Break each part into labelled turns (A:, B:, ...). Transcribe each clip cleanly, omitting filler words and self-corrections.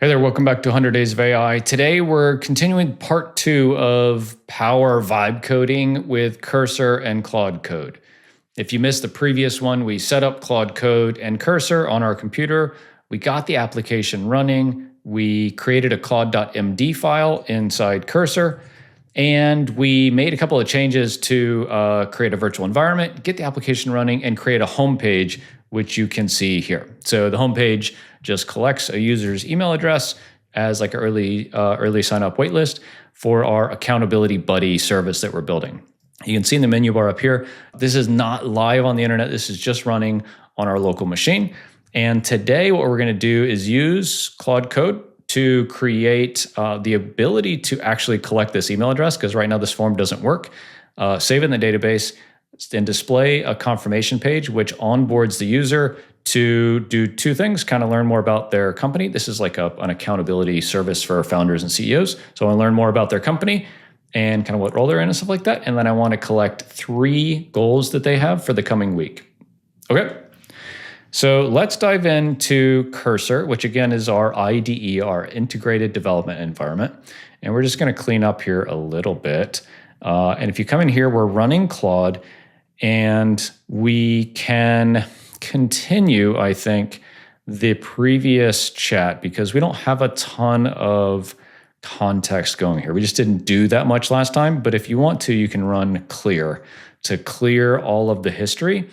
A: Hey there, welcome back to 100 Days of AI. Today we're continuing part two of Power Vibe Coding with Cursor and Claude Code. If you missed the previous one, we set up Claude Code and Cursor on our computer. We got the application running. We created a claude.md file inside Cursor. And we made a couple of changes to create a virtual environment, get the application running, and create a homepage, which you can see here. So the homepage just collects a user's email address as like an early sign up waitlist for our accountability buddy service that we're building. You can see in the menu bar up here, this is not live on the internet. This is just running on our local machine. And today what we're going to do is use Claude Code to create the ability to actually collect this email address, because right now this form doesn't work. Save it in the database and display a confirmation page, which onboards the user to do two things, kind of learn more about their company. This is like an accountability service for founders and CEOs. So I want to learn more about their company and kind of what role they're in and stuff like that. And then I want to collect 3 goals that they have for the coming week. Okay. So let's dive into Cursor, which again is our IDE, our integrated development environment. And we're just going to clean up here a little bit. And if you come in here, we're running Claude, and we can continue, I think, the previous chat because we don't have a ton of context going here. We just didn't do that much last time. But if you want to, you can run clear to clear all of the history.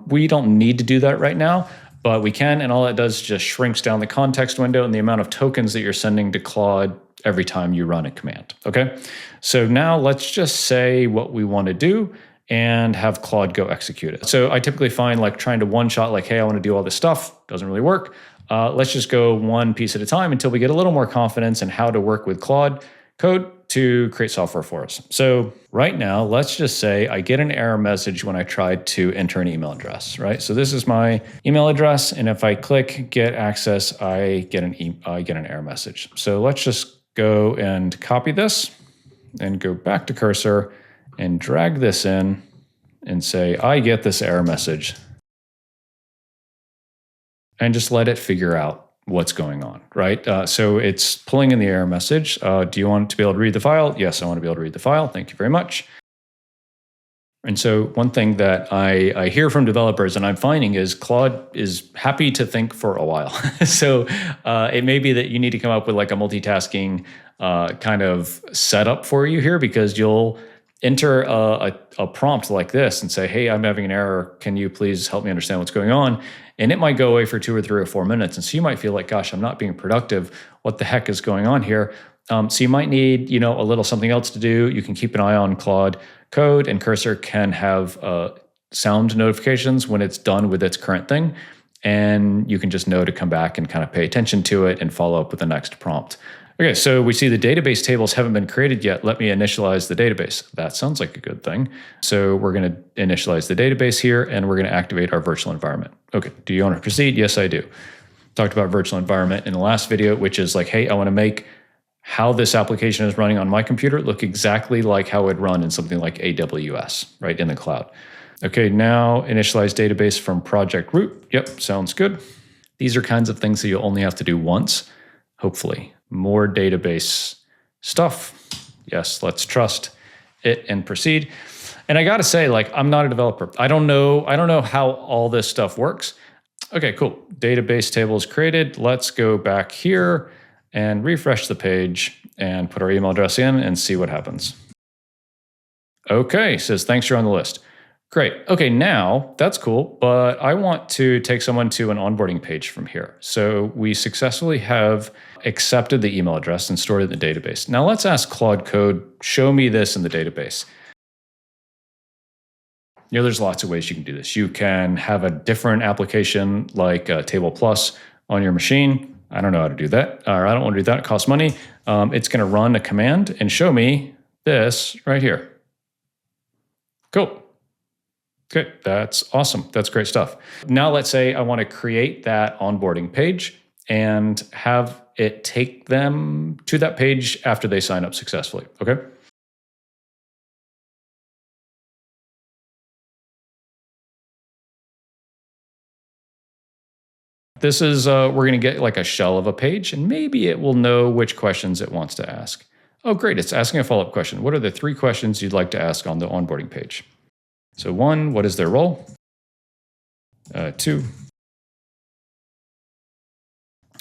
A: We don't need to do that right now, but we can, and all it does is just shrinks down the context window and the amount of tokens that you're sending to Claude every time you run a command, okay? So now let's just say what we want to do and have Claude go execute it. So I typically find like trying to one-shot like, hey, I want to do all this stuff, doesn't really work. Let's just go one piece at a time until we get a little more confidence in how to work with Claude Code to create software for us. So right now, let's just say I get an error message when I try to enter an email address, right? So this is my email address, and if I click get access, I get an error message. So let's just go and copy this and go back to Cursor and drag this in and say, I get this error message, and just let it figure out what's going on, right? So it's pulling in the error message. Do you want to be able to read the file? Yes, I want to be able to read the file. Thank you very much. And so one thing that I hear from developers and I'm finding is Claude is happy to think for a while. So it may be that you need to come up with like a multitasking kind of setup for you here, because you'll enter a prompt like this and say, hey, I'm having an error. Can you please help me understand what's going on? And it might go away for 2 or 3 or 4 minutes. And so you might feel like, gosh, I'm not being productive. What the heck is going on here? So you might need, a little something else to do. You can keep an eye on Claude Code, and Cursor can have sound notifications when it's done with its current thing. And you can just know to come back and kind of pay attention to it and follow up with the next prompt. Okay, so we see the database tables haven't been created yet. Let me initialize the database. That sounds like a good thing. So we're going to initialize the database here, and we're going to activate our virtual environment. Okay, do you want to proceed? Yes, I do. Talked about virtual environment in the last video, which is like, hey, I want to make how this application is running on my computer look exactly like how it would run in something like AWS, right, in the cloud. Okay, now initialize database from project root. Yep, sounds good. These are kinds of things that you'll only have to do once, hopefully. More database stuff. Yes, let's trust it and proceed. And I got to say, like, I'm not a developer. I don't know how all this stuff works. Okay, cool. Database table is created. Let's go back here and refresh the page and put our email address in and see what happens. Okay, says, thanks, you're on the list. Great. Okay, now that's cool, but I want to take someone to an onboarding page from here. So we successfully have accepted the email address and stored it in the database. Now let's ask Claude Code, show me this in the database. There's lots of ways you can do this. You can have a different application like Table Plus on your machine. I don't know how to do that, or I don't want to do that. It costs money. It's going to run a command and show me this right here. Cool. Okay, that's awesome. That's great stuff. Now let's say I want to create that onboarding page and have it take them to that page after they sign up successfully. Okay. This is, we're going to get like a shell of a page, and maybe it will know which questions it wants to ask. Oh, great. It's asking a follow-up question. What are the 3 questions you'd like to ask on the onboarding page? So 1, what is their role? 2,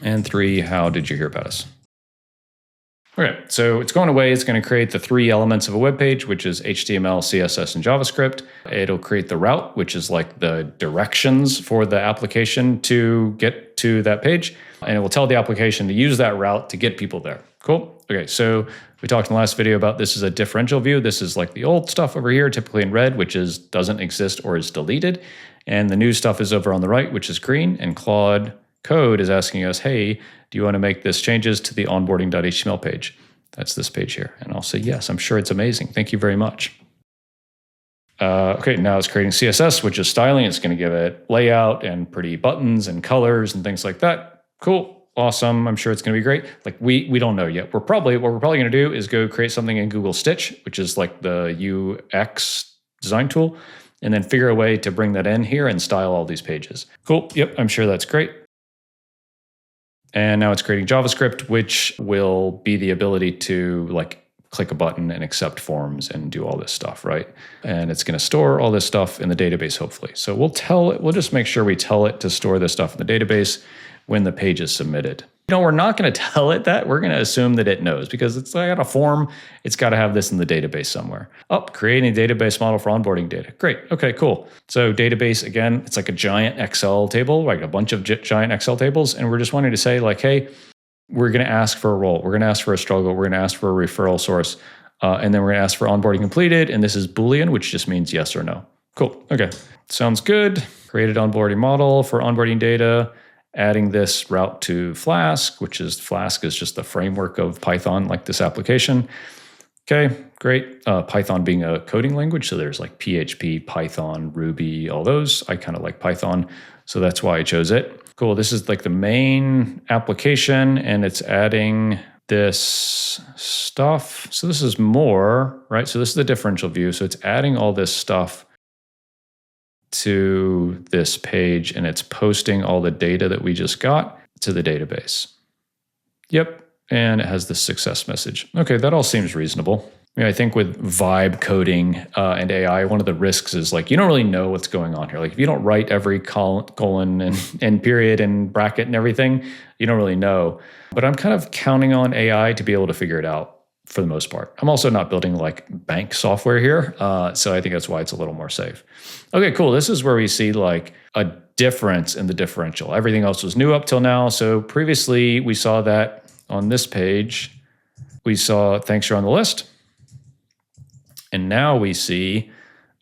A: and 3, how did you hear about us? Okay, so it's going away. It's going to create the 3 elements of a web page, which is HTML, CSS, and JavaScript. It'll create the route, which is like the directions for the application to get to that page. And it will tell the application to use that route to get people there. Cool. Okay, so we talked in the last video about this is a differential view. This is like the old stuff over here, typically in red, which is doesn't exist or is deleted. And the new stuff is over on the right, which is green. And Claude Code is asking us, hey, do you want to make this changes to the onboarding.html page? That's this page here. And I'll say, yes, I'm sure it's amazing. Thank you very much. Okay, now it's creating CSS, which is styling. It's going to give it layout and pretty buttons and colors and things like that. Cool, awesome. I'm sure it's going to be great. Like we don't know yet. What we're probably going to do is go create something in Google Stitch, which is like the UX design tool, and then figure a way to bring that in here and style all these pages. Cool. Yep, I'm sure that's great. And now it's creating JavaScript, which will be the ability to like click a button and accept forms and do all this stuff, right? And it's going to store all this stuff in the database, hopefully. So we'll tell it, we'll just make sure we tell it to store this stuff in the database when the page is submitted. You know, we're not going to tell it that. We're going to assume that it knows because it's got a form. It's got to have this in the database somewhere. Oh, creating a database model for onboarding data. Great. Okay, cool. So database, again, it's like a giant Excel table, like a bunch of giant Excel tables. And we're just wanting to say like, hey, we're going to ask for a role. We're going to ask for a struggle. We're going to ask for a referral source. And then we're going to ask for onboarding completed. And this is Boolean, which just means yes or no. Cool. Okay. Sounds good. Created onboarding model for onboarding data. Adding this route to Flask, which is Flask is just the framework of Python, like this application. Okay, great. Python being a coding language, so there's like PHP, Python, Ruby, all those. I kind of like Python, so that's why I chose it. Cool, this is like the main application, and it's adding this stuff. So this is more, right? So this is the differential view, so it's adding all this stuff to this page, and it's posting all the data that we just got to the database. Yep, and it has the success message. Okay, that all seems reasonable. I mean, I think with vibe coding and AI, one of the risks is like you don't really know what's going on here. Like if you don't write every colon and period and bracket and everything, you don't really know. But I'm kind of counting on AI to be able to figure it out for the most part. I'm also not building like bank software here. So I think that's why it's a little more safe. Okay, cool. This is where we see like a difference in the differential. Everything else was new up till now. So previously we saw that on this page, we saw thanks you're on the list. And now we see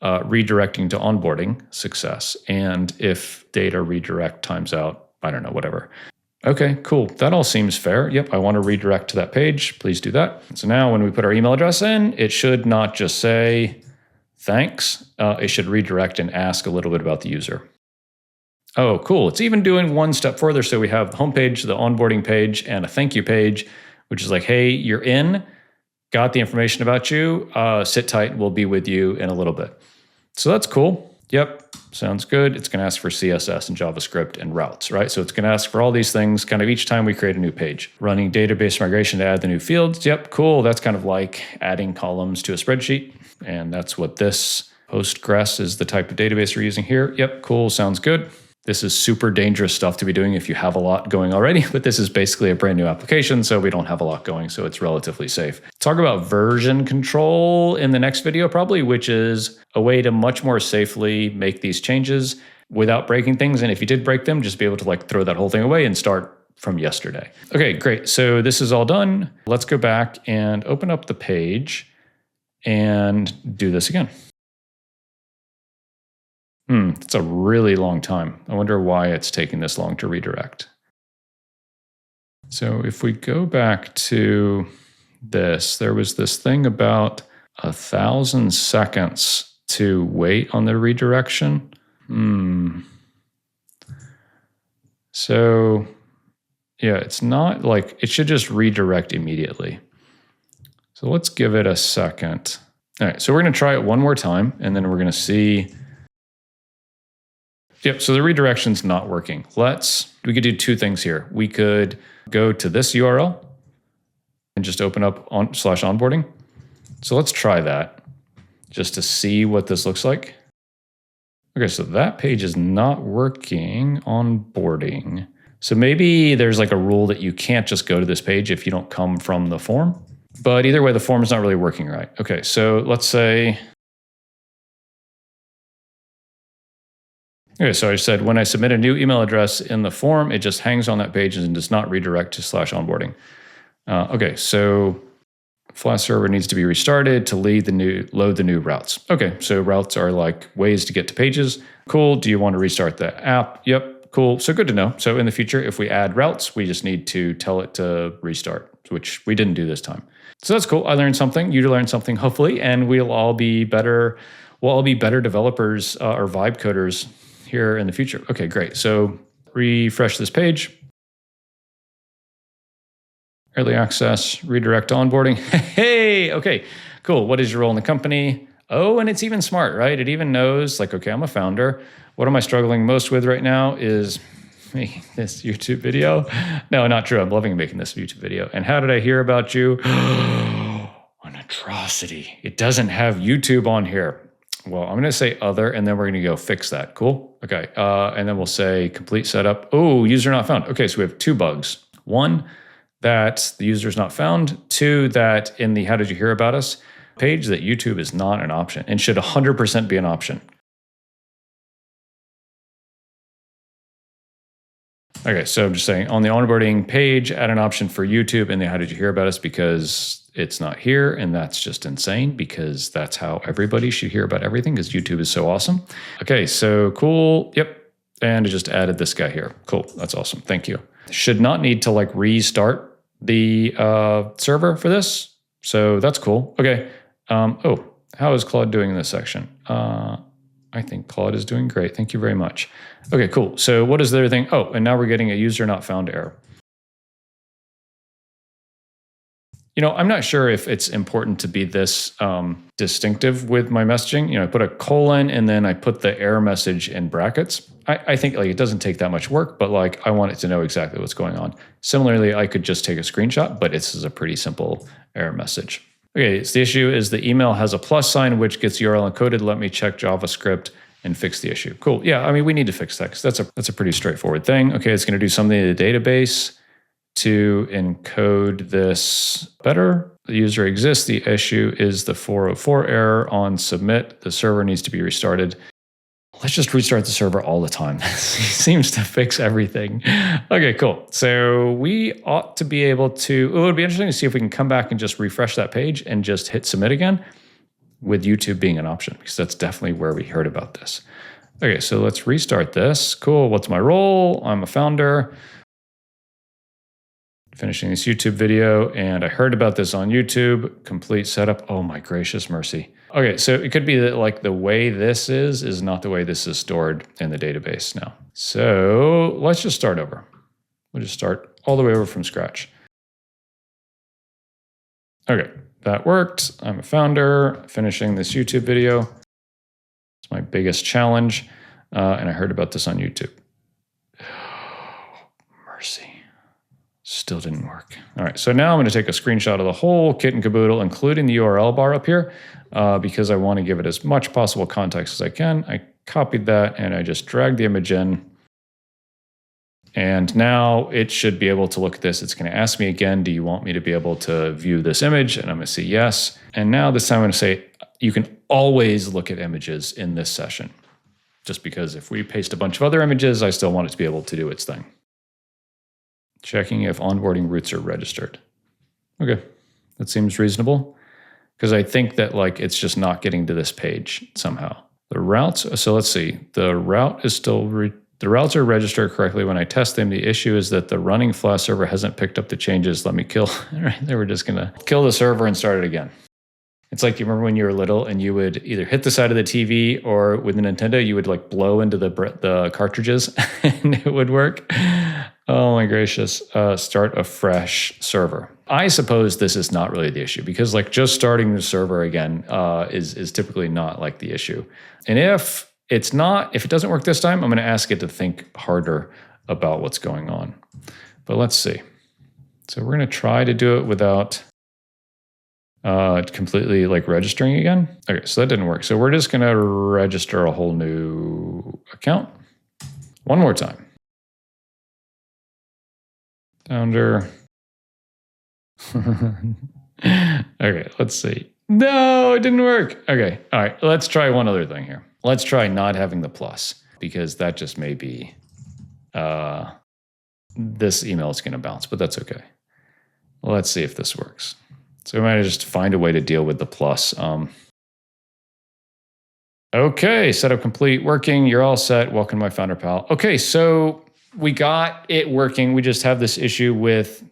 A: redirecting to onboarding success. And if data redirect times out, I don't know, whatever. Okay, cool. That all seems fair. Yep, I want to redirect to that page. Please do that. So now when we put our email address in, it should not just say thanks. It should redirect and ask a little bit about the user. Oh, cool. It's even doing one step further. So we have the homepage, the onboarding page, and a thank you page, which is like, hey, you're in, got the information about you, sit tight, we'll be with you in a little bit. So that's cool. Yep, sounds good. It's going to ask for CSS and JavaScript and routes, right? So it's going to ask for all these things kind of each time we create a new page. Running database migration to add the new fields. Yep, cool. That's kind of like adding columns to a spreadsheet. And that's what this Postgres is the type of database we're using here. Yep, cool. Sounds good. This is super dangerous stuff to be doing if you have a lot going already, but this is basically a brand new application, so we don't have a lot going, so it's relatively safe. Talk about version control in the next video probably, which is a way to much more safely make these changes without breaking things. And if you did break them, just be able to like throw that whole thing away and start from yesterday. Okay, great. So this is all done. Let's go back and open up the page and do this again. It's a really long time. I wonder why it's taking this long to redirect. So if we go back to this, there was this thing about 1,000 seconds to wait on the redirection. So yeah, it's not like, it should just redirect immediately. So let's give it a second. All right, so we're gonna try it one more time and then we're gonna see Yep, so the redirection's not working. We could do two things here. We could go to this URL and just open up /onboarding. So let's try that just to see what this looks like. Okay, so that page is not working, onboarding. So maybe there's like a rule that you can't just go to this page if you don't come from the form. But either way, the form is not really working right. Okay, so let's say, okay, so I said when I submit a new email address in the form, it just hangs on that page and does not redirect to /onboarding. Okay, so Flash server needs to be restarted to load the new routes. Okay, so routes are like ways to get to pages. Cool. Do you want to restart the app? Yep. Cool. So good to know. So in the future, if we add routes, we just need to tell it to restart, which we didn't do this time. So that's cool. I learned something. You learned something, hopefully, and we'll all be better. We'll all be better developers or vibe coders here in the future. Okay, great. So refresh this page. Early access, redirect to onboarding. Hey, okay, cool. What is your role in the company? Oh, and it's even smart, right? It even knows, like, okay, I'm a founder. What am I struggling most with right now is making this YouTube video. No, not true. I'm loving making this YouTube video. And how did I hear about you? An atrocity. It doesn't have YouTube on here. Well, I'm going to say other, and then we're going to go fix that. Cool. Okay. And then we'll say complete setup. Oh, user not found. Okay, so we have two bugs. One, that the user is not found. Two, that in the how did you hear about us page, that YouTube is not an option and should 100% be an option. Okay, so I'm just saying on the onboarding page, add an option for YouTube in the how did you hear about us because it's not here. And that's just insane because that's how everybody should hear about everything because YouTube is so awesome. Okay, so cool. Yep. And I just added this guy here. Cool. That's awesome. Thank you. Should not need to like restart the server for this. So that's cool. Okay. Oh, how is Claude doing in this section? I think Claude is doing great. Thank you very much. Okay, cool. So what is the other thing? Oh, and now we're getting a user not found error. You know, I'm not sure if it's important to be this distinctive with my messaging. You know, I put a colon and then I put the error message in brackets. I think like it doesn't take that much work, but like I want it to know exactly what's going on. Similarly, I could just take a screenshot, but this is a pretty simple error message. Okay, so the issue is the email has a plus sign, which gets URL encoded. Let me check JavaScript and fix the issue. Cool. Yeah, I mean, we need to fix that because that's a pretty straightforward thing. Okay, it's going to do something to the database to encode this better. The user exists. The issue is the 404 error on submit. The server needs to be restarted. Let's just restart the server all the time. Seems to fix everything. Okay, cool. So we ought to be able to, it would be interesting to see if we can come back and just refresh that page and just hit submit again with YouTube being an option, because that's definitely where we heard about this. Okay, so let's restart this. Cool, what's my role? I'm a founder. Finishing this YouTube video, and I heard about this on YouTube. Complete setup. Oh my gracious mercy. Okay, so it could be that like the way this is not the way this is stored in the database now. So let's just start over. We'll just start all the way over from scratch. Okay, that worked. I'm a founder, finishing this YouTube video. It's my biggest challenge, and I heard about this on YouTube. Oh, mercy. Still didn't work. All right, so now I'm going to take a screenshot of the whole kit and caboodle, including the URL bar up here, because I want to give it as much possible context as I can. I copied that and I just dragged the image in. And now it should be able to look at this. It's going to ask me again, do you want me to be able to view this image? And I'm going to say yes. And now this time I'm going to say, you can always look at images in this session. Just because if we paste a bunch of other images, I still want it to be able to do its thing. Checking if onboarding routes are registered. Okay, that seems reasonable because I think that like it's just not getting to this page somehow. The routes, so let's see, the route is still, the routes are registered correctly when I test them. The issue is that the running Flash server hasn't picked up the changes. Let me kill, right, they were just gonna kill the server and start it again. It's like, do you remember when you were little and you would either hit the side of the TV or with the Nintendo, you would like blow into the cartridges and it would work? Oh my gracious, start a fresh server. I suppose this is not really the issue because like just starting the server again is typically not like the issue. And if it's not, if it doesn't work this time, I'm going to ask it to think harder about what's going on. But let's see. So we're going to try to do it without completely like registering again. Okay, so that didn't work. So we're just going to register a whole new account. One more time. Founder. Okay, let's see. No, it didn't work. Okay, all right, let's try one other thing here. Let's try not having the plus, because that just may be, this email is going to bounce, but that's okay. Let's see if this works. So we might just find a way to deal with the plus. Okay, setup complete, working. You're all set. Welcome to my Founder Pal. Okay, so we got it working. We just have this issue with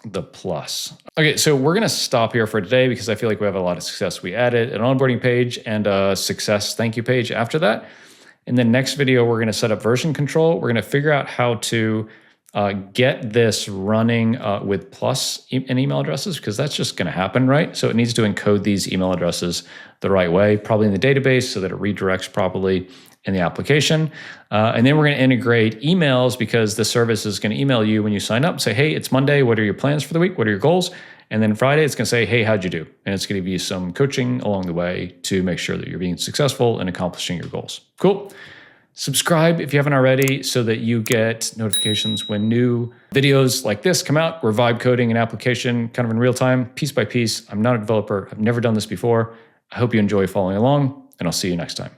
A: the plus. Okay, so we're going to stop here for today because I feel like we have a lot of success. We added an onboarding page and a success thank you page after that. In the next video, we're going to set up version control. We're going to figure out how to get this running with plus and email addresses, because that's just going to happen, right? So it needs to encode these email addresses the right way, probably in the database so that it redirects properly in the application. And then we're going to integrate emails, because the service is going to email you when you sign up, say, hey, it's Monday. What are your plans for the week? What are your goals? And then Friday, it's going to say, hey, how'd you do? And it's going to give you some coaching along the way to make sure that you're being successful in accomplishing your goals. Cool. Subscribe if you haven't already so that you get notifications when new videos like this come out. We're vibe coding an application kind of in real time, piece by piece. I'm not a developer. I've never done this before. I hope you enjoy following along, and I'll see you next time.